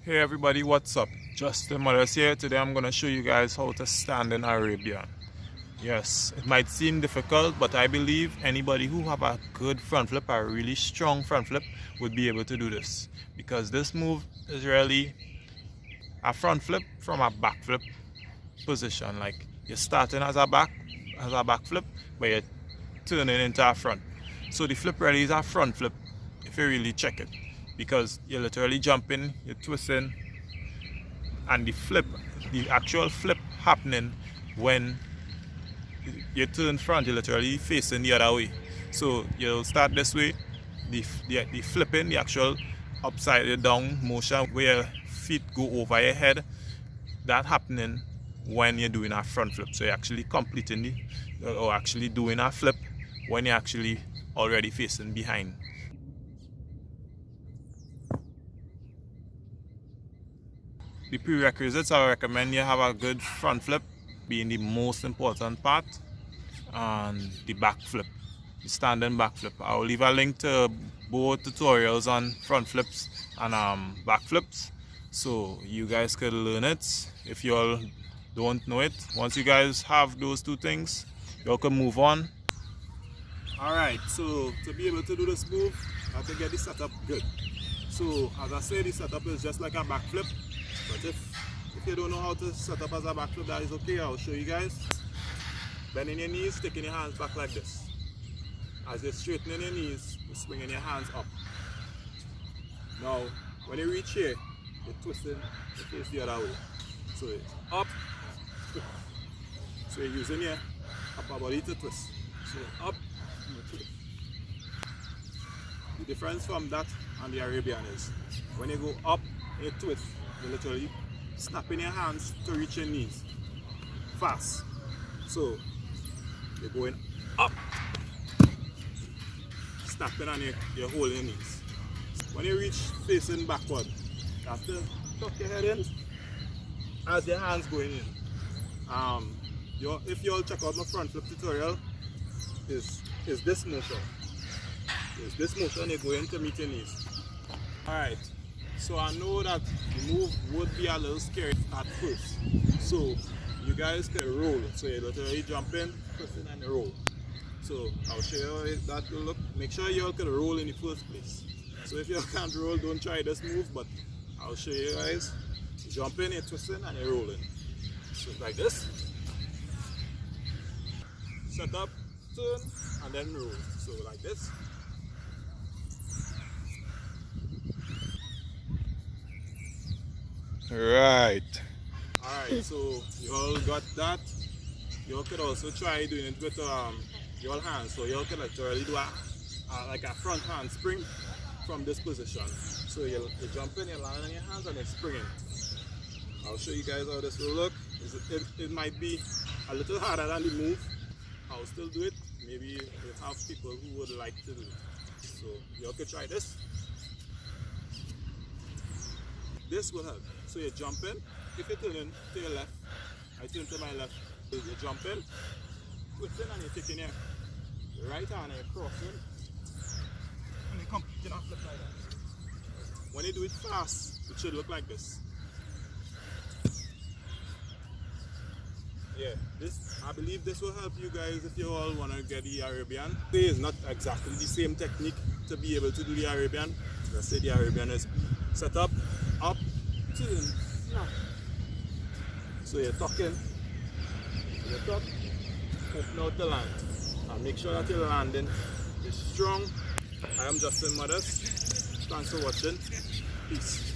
Hey everybody, what's up? Justin Modeste here. Today I'm going to show you guys how to stand in Arabian. Yes, it might seem difficult, but I believe anybody who have a good front flip, a really strong front flip, would be able to do this. Because this move is really a front flip from a back flip position. Like you're starting as a back flip, but you're turning into a front. So the flip really is a front flip if you really check it. Because you're literally jumping, you're twisting, and the actual flip happening when you turn front, you're literally facing the other way. So you'll start this way, the flipping, the actual upside down motion where your feet go over your head, that happening when you're doing a front flip. So you're actually completing or actually doing a flip when you're actually already facing behind. The prerequisites, I recommend you have a good front flip being the most important part, and the back flip, the standing back flip. I'll leave a link to both tutorials on front flips and back flips so you guys could learn it if you all don't know it. Once you guys have those two things, you all can move on. Alright, so to be able to do this move, I have to get the setup good. So as I say, the setup is just like a back flip. But if you don't know how to set up as a back flip, that is okay. I'll show you guys. Bending your knees, taking your hands back like this. As you're straightening your knees, you're swinging your hands up. Now, when you reach here, you're twisting the face the other way. So it's up. So you're using your upper body to twist. So up and twist. The difference from that and the Arabian is when you go up and you twist, you're literally snapping your hands to reach your knees fast. So you're going up, snapping, and you're holding your knees. When you reach facing backward, you have to tuck your head in as your hands going in. If you all check out my front flip tutorial, is this motion. Is this motion you go in to meet your knees. Alright. So I know that the move would be a little scary at first. So you guys can roll. So you literally jump in, twist in, and roll. So I'll show you how that will look. Make sure you all can roll in the first place. So if you can't roll, don't try this move, but I'll show you guys. You jump in, you're twisting, and you're rolling. So like this. Set up, turn, and then roll. So like this. Alright, so you all got that. You all could also try doing it with your hands. So you all can literally do like a front handspring from this position. So you jump in, you land on your hands, and you're springing. I'll show you guys how this will look. It might be a little harder than the move. I'll still do it. Maybe you have people who would like to do it. So you all could try this. This will help. So you jump in. If you turn in to your left, I turn to my left. You jump in, twist in, and you're taking your right hand and you're crossing. And you complete a flip like that. When you do it fast, it should look like this. Yeah, I believe this will help you guys if you all want to get the Arabian. It's not exactly the same technique to be able to do the Arabian. Let's say the Arabian is set up, turn, snap. So you're tucking, you tuck, open out the land, and make sure that your landing is strong. I am Justin Modeste. Thanks for watching. Peace.